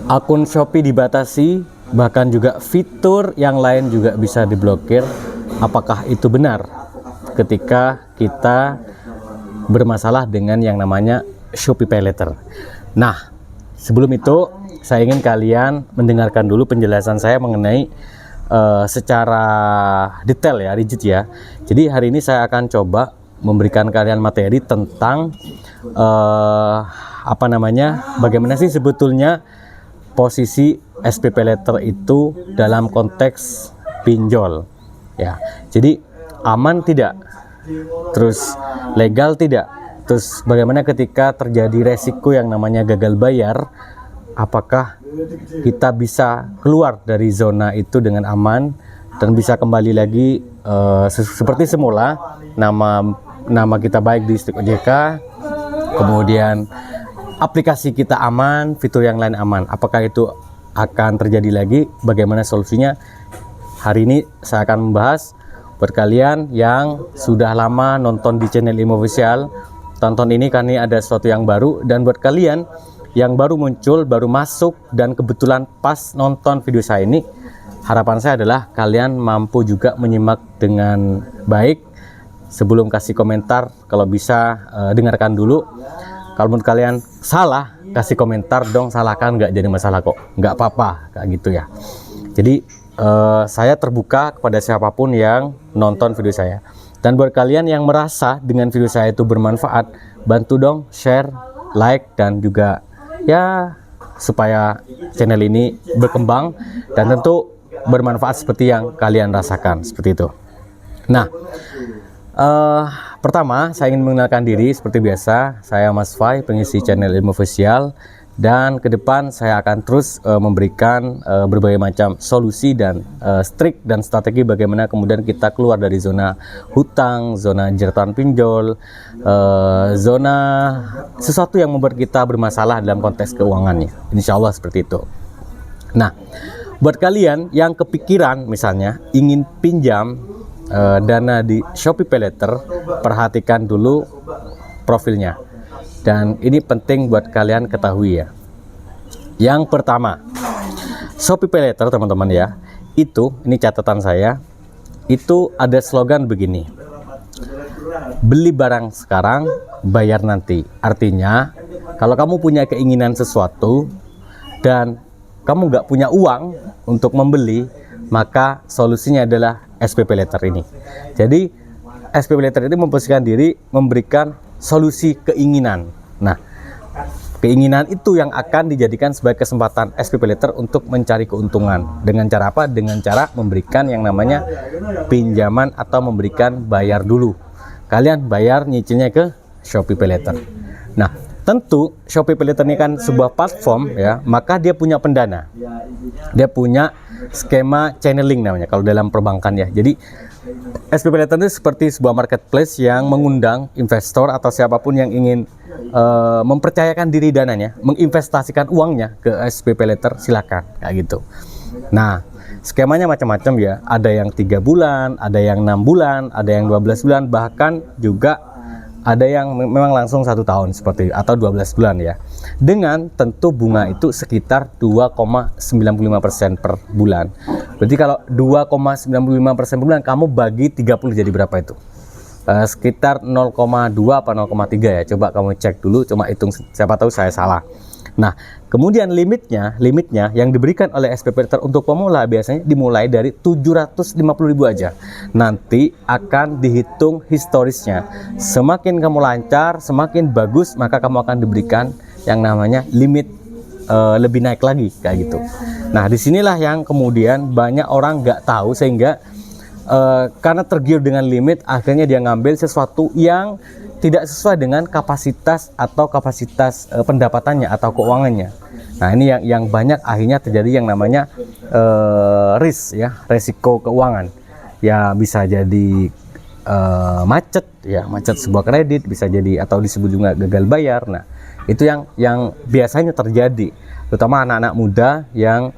akun Shopee dibatasi, bahkan juga fitur yang lain juga bisa diblokir. Apakah itu benar ketika kita bermasalah dengan yang namanya Shopee Pay Later? Nah, sebelum itu saya ingin kalian mendengarkan dulu penjelasan saya mengenai secara detail ya, rigid ya. Jadi hari ini saya akan coba memberikan kalian materi tentang bagaimana sih sebetulnya posisi SPP Letter itu dalam konteks pinjol ya. Jadi aman tidak, terus legal tidak, terus bagaimana ketika terjadi resiko yang namanya gagal bayar, apakah kita bisa keluar dari zona itu dengan aman dan bisa kembali lagi seperti semula, nama kita baik di Strik OJK, kemudian aplikasi kita aman, fitur yang lain aman. Apakah itu akan terjadi lagi? Bagaimana solusinya? Hari ini saya akan membahas buat kalian yang sudah lama nonton di channel IMO Official. Tonton ini karena ada sesuatu yang baru, dan buat kalian yang baru muncul, baru masuk dan kebetulan pas nonton video saya ini, harapan saya adalah kalian mampu juga menyimak dengan baik. Sebelum kasih komentar, kalau bisa dengarkan dulu. Kalau menurut kalian salah, kasih komentar dong, salahkan, nggak jadi masalah kok, nggak apa-apa kayak gitu ya. Jadi saya terbuka kepada siapapun yang nonton video saya. Dan buat kalian yang merasa dengan video saya itu bermanfaat, bantu dong share, like, dan juga ya supaya channel ini berkembang dan tentu bermanfaat seperti yang kalian rasakan, seperti itu. Nah, pertama saya ingin mengenalkan diri seperti biasa. Saya Mas Fai, pengisi channel IMO Official, dan ke depan saya akan terus memberikan berbagai macam solusi dan trik dan strategi bagaimana kemudian kita keluar dari zona hutang, zona jeratan pinjol, zona sesuatu yang membuat kita bermasalah dalam konteks keuangannya. Insya Allah seperti itu. Nah, buat kalian yang kepikiran misalnya ingin pinjam dana di Shopee Pay Later, perhatikan dulu profilnya, dan ini penting buat kalian ketahui ya. Yang pertama, Shopee Pay Later teman-teman ya, ini catatan saya, itu ada slogan begini: beli barang sekarang, bayar nanti. Artinya kalau kamu punya keinginan sesuatu dan kamu nggak punya uang untuk membeli, maka solusinya adalah SPP Letter ini. Jadi SPP Letter ini memposisikan diri memberikan solusi keinginan. Nah, keinginan itu yang akan dijadikan sebagai kesempatan SPP Letter untuk mencari keuntungan. Dengan cara apa? Dengan cara memberikan yang namanya pinjaman atau memberikan bayar dulu. Kalian bayar nyicilnya ke Shopee Pay Later. Nah, tentu Shopee Pay Later ini kan sebuah platform ya, maka dia punya pendana. Dia punya skema channeling namanya kalau dalam perbankan ya. Jadi SPP Letter itu seperti sebuah marketplace yang mengundang investor atau siapapun yang ingin mempercayakan diri dananya, menginvestasikan uangnya ke SPP Letter, silakan kayak gitu. Nah, skemanya macam-macam ya. Ada yang 3 bulan, ada yang 6 bulan, ada yang 12 bulan, bahkan juga ada yang memang langsung 1 tahun seperti atau 12 bulan ya. Dengan tentu bunga itu sekitar 2,95% per bulan. Berarti kalau 2,95% per bulan, kamu bagi 30 jadi berapa itu? Sekitar 0,2 apa 0,3 ya. Coba kamu cek dulu, coba hitung, siapa tahu saya salah. Nah, kemudian limitnya yang diberikan oleh SPP Letter untuk pemula biasanya dimulai dari 750.000 aja. Nanti akan dihitung historisnya. Semakin kamu lancar, semakin bagus, maka kamu akan diberikan yang namanya limit lebih naik lagi kayak gitu. Nah, disinilah yang kemudian banyak orang nggak tahu, sehingga karena tergiur dengan limit, akhirnya dia ngambil sesuatu yang tidak sesuai dengan kapasitas pendapatannya atau keuangannya. Nah, ini yang banyak akhirnya terjadi yang namanya risk ya, resiko keuangan. Ya bisa jadi macet sebuah kredit, bisa jadi atau disebut juga gagal bayar. Nah, itu yang biasanya terjadi, terutama anak-anak muda yang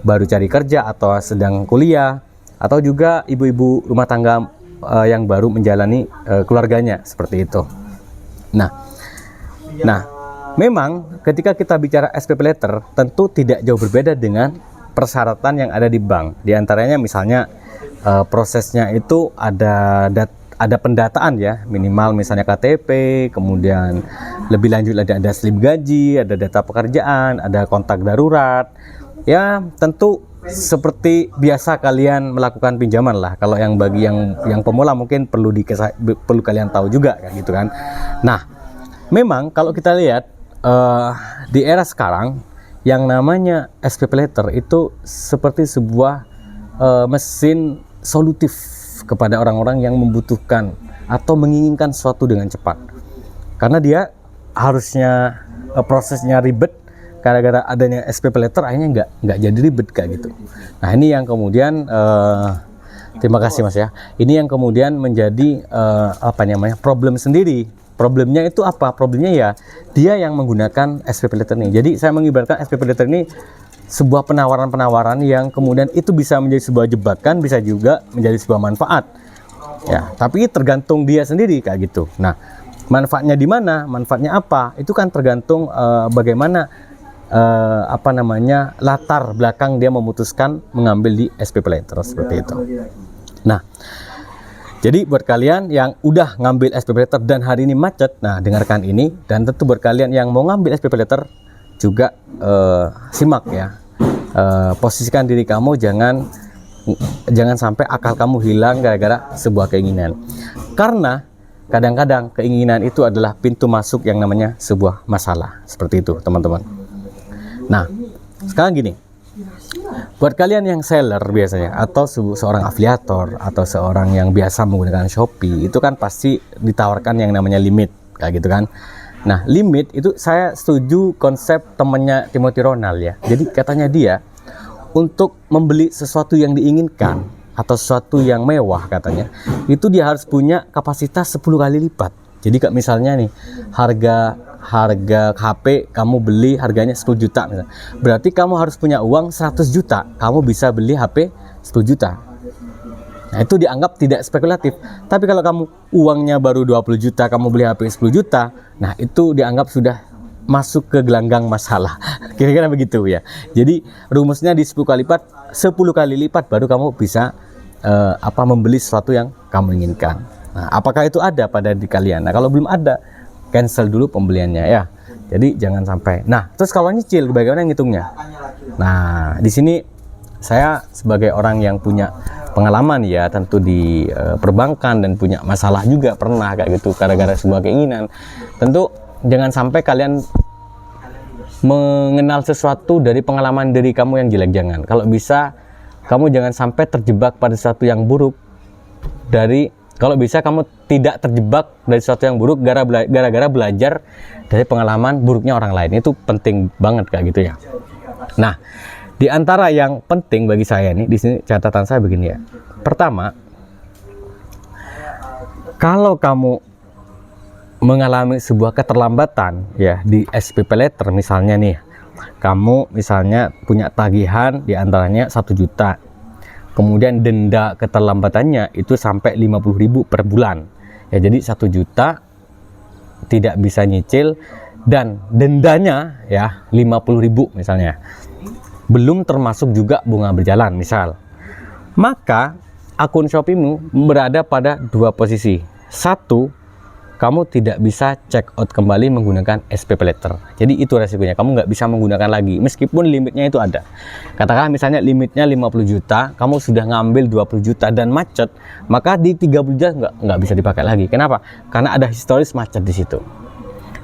baru cari kerja atau sedang kuliah, atau juga ibu-ibu rumah tangga yang baru menjalani keluarganya seperti itu. Nah, Memang ketika kita bicara SPP letter tentu tidak jauh berbeda dengan persyaratan yang ada di bank. Di antaranya misalnya prosesnya itu ada pendataan ya, minimal misalnya KTP, kemudian lebih lanjut ada slip gaji, ada data pekerjaan, ada kontak darurat. Ya tentu seperti biasa kalian melakukan pinjaman lah. Kalau yang bagi yang pemula mungkin perlu kalian tahu juga kan gitu kan. Nah, memang kalau kita lihat di era sekarang yang namanya SPP letter itu seperti sebuah mesin solutif kepada orang-orang yang membutuhkan atau menginginkan sesuatu dengan cepat. Karena dia harusnya prosesnya ribet, gara-gara adanya SPP letter akhirnya nggak jadi ribet kayak gitu. Nah ini yang kemudian terima kasih Mas ya. Ini yang kemudian menjadi problem sendiri. Problemnya itu apa? Problemnya ya dia yang menggunakan SPP letter ini. Jadi saya mengibaratkan SPP letter ini sebuah penawaran-penawaran yang kemudian itu bisa menjadi sebuah jebakan, bisa juga menjadi sebuah manfaat. Ya, tapi tergantung dia sendiri kayak gitu. Nah, manfaatnya di mana? Manfaatnya apa? Itu kan tergantung bagaimana latar belakang dia memutuskan mengambil di SPP letter seperti itu. Nah, jadi buat kalian yang udah ngambil SPP letter dan hari ini macet, nah dengarkan ini, dan tentu buat kalian yang mau ngambil SPP letter juga simak ya. Posisikan diri kamu, jangan sampai akal kamu hilang gara-gara sebuah keinginan. Karena kadang-kadang keinginan itu adalah pintu masuk yang namanya sebuah masalah. Seperti itu, teman-teman. Nah, sekarang gini. Buat kalian yang seller biasanya, atau seorang afiliator, atau seorang yang biasa menggunakan Shopee, itu kan pasti ditawarkan yang namanya limit, kayak gitu kan. Nah, limit itu saya setuju konsep temannya Timothy Ronald ya. Jadi katanya dia, untuk membeli sesuatu yang diinginkan, atau sesuatu yang mewah katanya, itu dia harus punya kapasitas 10 kali lipat. Jadi kayak misalnya nih, harga HP kamu beli harganya 10 juta misalnya. Berarti kamu harus punya uang 100 juta, kamu bisa beli HP 10 juta. Nah, itu dianggap tidak spekulatif. Tapi kalau kamu uangnya baru 20 juta, kamu beli HP 10 juta, nah itu dianggap sudah masuk ke gelanggang masalah. Kira-kira begitu ya. Jadi rumusnya di 10 kali lipat baru kamu bisa membeli sesuatu yang kamu inginkan. Nah, apakah itu ada pada diri kalian? Nah, kalau belum ada, cancel dulu pembeliannya ya. Jadi jangan sampai. Nah, terus kalau nyicil bagaimana ngitungnya? Nah, di sini saya sebagai orang yang punya pengalaman ya, tentu di perbankan dan punya masalah juga pernah kayak gitu gara-gara sebuah keinginan. Tentu jangan sampai kalian mengenal sesuatu dari pengalaman diri kamu yang jelek, jangan. Kalau bisa kamu jangan sampai terjebak pada sesuatu yang buruk kalau bisa kamu tidak terjebak dari sesuatu yang buruk gara-gara belajar dari pengalaman buruknya orang lain. Itu penting banget kayak gitu ya. Nah, di antara yang penting bagi saya nih, di sini catatan saya begini ya. Pertama, kalau kamu mengalami sebuah keterlambatan ya di SPP letter misalnya nih, kamu misalnya punya tagihan di antaranya 1 juta. Kemudian denda keterlambatannya itu sampai 50.000 per bulan. Ya, jadi 1 juta tidak bisa nyicil dan dendanya ya 50.000 misalnya. Belum termasuk juga bunga berjalan misal. Maka akun Shopee-mu berada pada 2 posisi. 1, kamu tidak bisa check out kembali menggunakan SPP letter. Jadi itu resikonya, kamu nggak bisa menggunakan lagi meskipun limitnya itu ada. Katakan misalnya limitnya 50 juta, kamu sudah ngambil 20 juta dan macet, maka di 30 juta nggak bisa dipakai lagi. Kenapa? Karena ada historis macet di situ.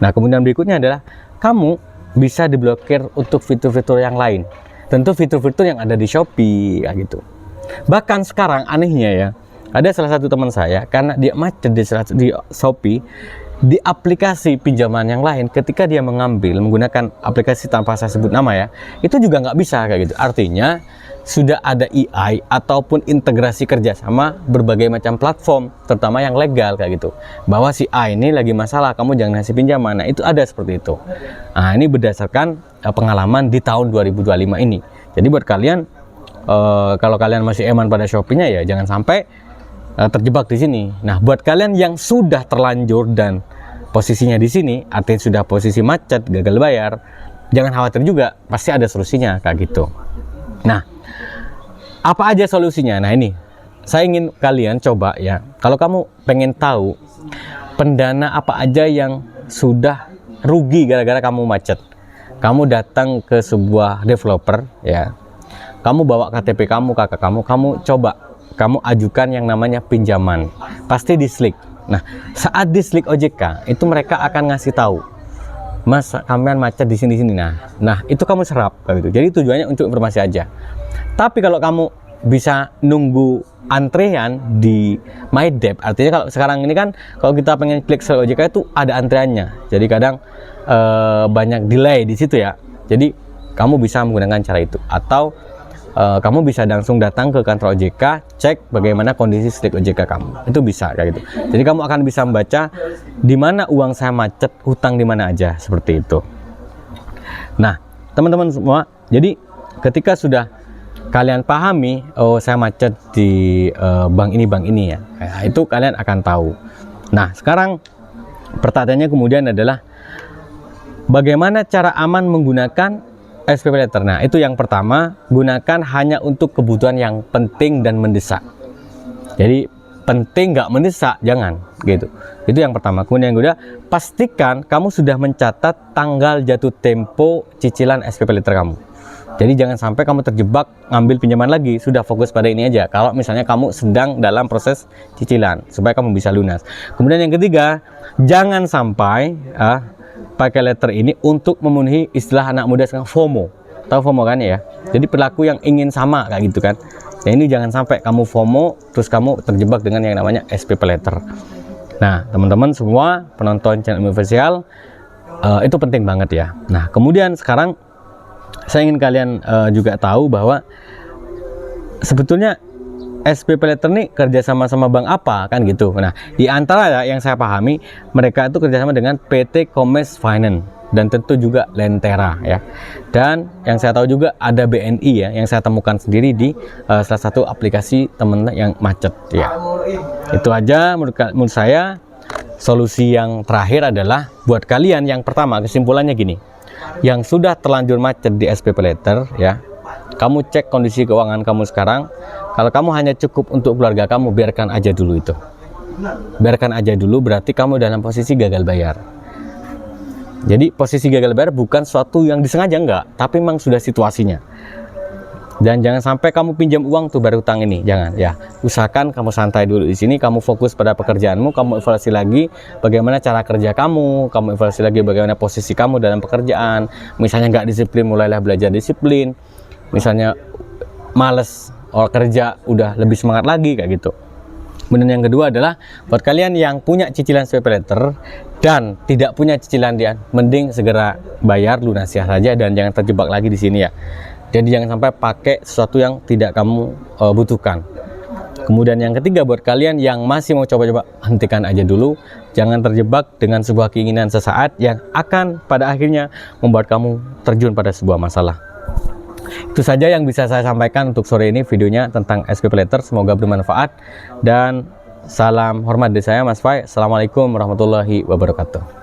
Nah, kemudian berikutnya adalah kamu bisa diblokir untuk fitur-fitur yang lain. Tentu fitur-fitur yang ada di Shopee kayak gitu. Bahkan sekarang anehnya ya, ada salah satu teman saya, karena dia macet di Shopee, di aplikasi pinjaman yang lain, ketika dia menggunakan aplikasi tanpa saya sebut nama ya, itu juga nggak bisa kayak gitu. Artinya sudah ada EI ataupun integrasi kerjasama berbagai macam platform, terutama yang legal kayak gitu. Bahwa si A ini lagi masalah, kamu jangan ngasih pinjaman. Nah, itu ada seperti itu. Nah, ini berdasarkan pengalaman di tahun 2025 ini. Jadi buat kalian, kalau kalian masih eman pada Shopee-nya ya jangan sampai terjebak di sini. Nah, buat kalian yang sudah terlanjur dan posisinya di sini, artinya sudah posisi macet, gagal bayar, jangan khawatir juga, pasti ada solusinya kayak gitu. Nah, apa aja solusinya? Nah, ini saya ingin kalian coba ya, kalau kamu pengen tahu pendana apa aja yang sudah rugi gara-gara kamu macet, kamu datang ke sebuah developer ya, kamu bawa KTP kamu, kakak kamu coba, kamu ajukan yang namanya pinjaman, pasti dislik. Nah, saat dislik OJK itu mereka akan ngasih tahu, Mas, kalian macet di sini. Nah, itu kamu serap gitu. Jadi tujuannya untuk informasi aja. Tapi kalau kamu bisa nunggu antrean di My Debt, artinya kalau sekarang ini kan kalau kita pengen klik sel OJK itu ada antreannya. Jadi kadang banyak delay di situ ya. Jadi kamu bisa menggunakan cara itu, atau kamu bisa langsung datang ke kantor OJK, cek bagaimana kondisi slip OJK kamu. Itu bisa kayak gitu. Jadi kamu akan bisa membaca di mana uang saya macet, hutang di mana aja, seperti itu. Nah, teman-teman semua, jadi ketika sudah kalian pahami, oh saya macet di bank ini ya, nah, itu kalian akan tahu. Nah, sekarang pertanyaannya kemudian adalah bagaimana cara aman menggunakan SPP Letter. Nah, itu yang pertama, gunakan hanya untuk kebutuhan yang penting dan mendesak. Jadi penting nggak mendesak, jangan gitu. Itu yang pertama. Kemudian yang kedua, pastikan kamu sudah mencatat tanggal jatuh tempo cicilan SPP Letter kamu. Jadi jangan sampai kamu terjebak ngambil pinjaman lagi, sudah fokus pada ini aja. Kalau misalnya kamu sedang dalam proses cicilan, supaya kamu bisa lunas. Kemudian yang ketiga, jangan sampai pakai letter ini untuk memenuhi istilah anak muda sekarang FOMO. Tahu FOMO kan ya? Jadi perilaku yang ingin sama kayak gitu kan. Ya ini jangan sampai kamu FOMO terus kamu terjebak dengan yang namanya SPP Letter. Nah, teman-teman semua penonton channel Ilmu Finansial, itu penting banget ya. Nah, kemudian sekarang saya ingin kalian juga tahu bahwa sebetulnya SPP Letter ini kerjasama sama bank apa kan gitu. Nah, di antara yang saya pahami, mereka itu kerjasama dengan PT Commerce Finance dan tentu juga Lentera ya. Dan yang saya tahu juga ada BNI ya, yang saya temukan sendiri di salah satu aplikasi temen yang macet ya. Itu aja menurut saya. Solusi yang terakhir adalah buat kalian yang pertama, kesimpulannya gini, yang sudah terlanjur macet di SPP Letter ya, kamu cek kondisi keuangan kamu sekarang. Kalau kamu hanya cukup untuk keluarga kamu, biarkan aja dulu itu. Biarkan aja dulu, berarti kamu dalam posisi gagal bayar. Jadi posisi gagal bayar bukan suatu yang disengaja, enggak, tapi memang sudah situasinya. Dan jangan sampai kamu pinjam uang tuh baru hutang ini, jangan ya. Usahakan kamu santai dulu di sini, kamu fokus pada pekerjaanmu, kamu evaluasi lagi bagaimana cara kerja kamu evaluasi lagi bagaimana posisi kamu dalam pekerjaan. Misalnya nggak disiplin, mulailah belajar disiplin. Misalnya males kerja, udah lebih semangat lagi kayak gitu. Kemudian yang kedua adalah buat kalian yang punya cicilan SPP Letter dan tidak punya cicilan dia, mending segera bayar, lunasi saja dan jangan terjebak lagi di sini ya. Jadi jangan sampai pakai sesuatu yang tidak kamu butuhkan. Kemudian yang ketiga buat kalian yang masih mau coba-coba, hentikan aja dulu. Jangan terjebak dengan sebuah keinginan sesaat yang akan pada akhirnya membuat kamu terjun pada sebuah masalah. Itu saja yang bisa saya sampaikan untuk sore ini videonya tentang SPP Letter. Semoga bermanfaat dan salam hormat dari saya Mas Fai. Assalamualaikum warahmatullahi wabarakatuh.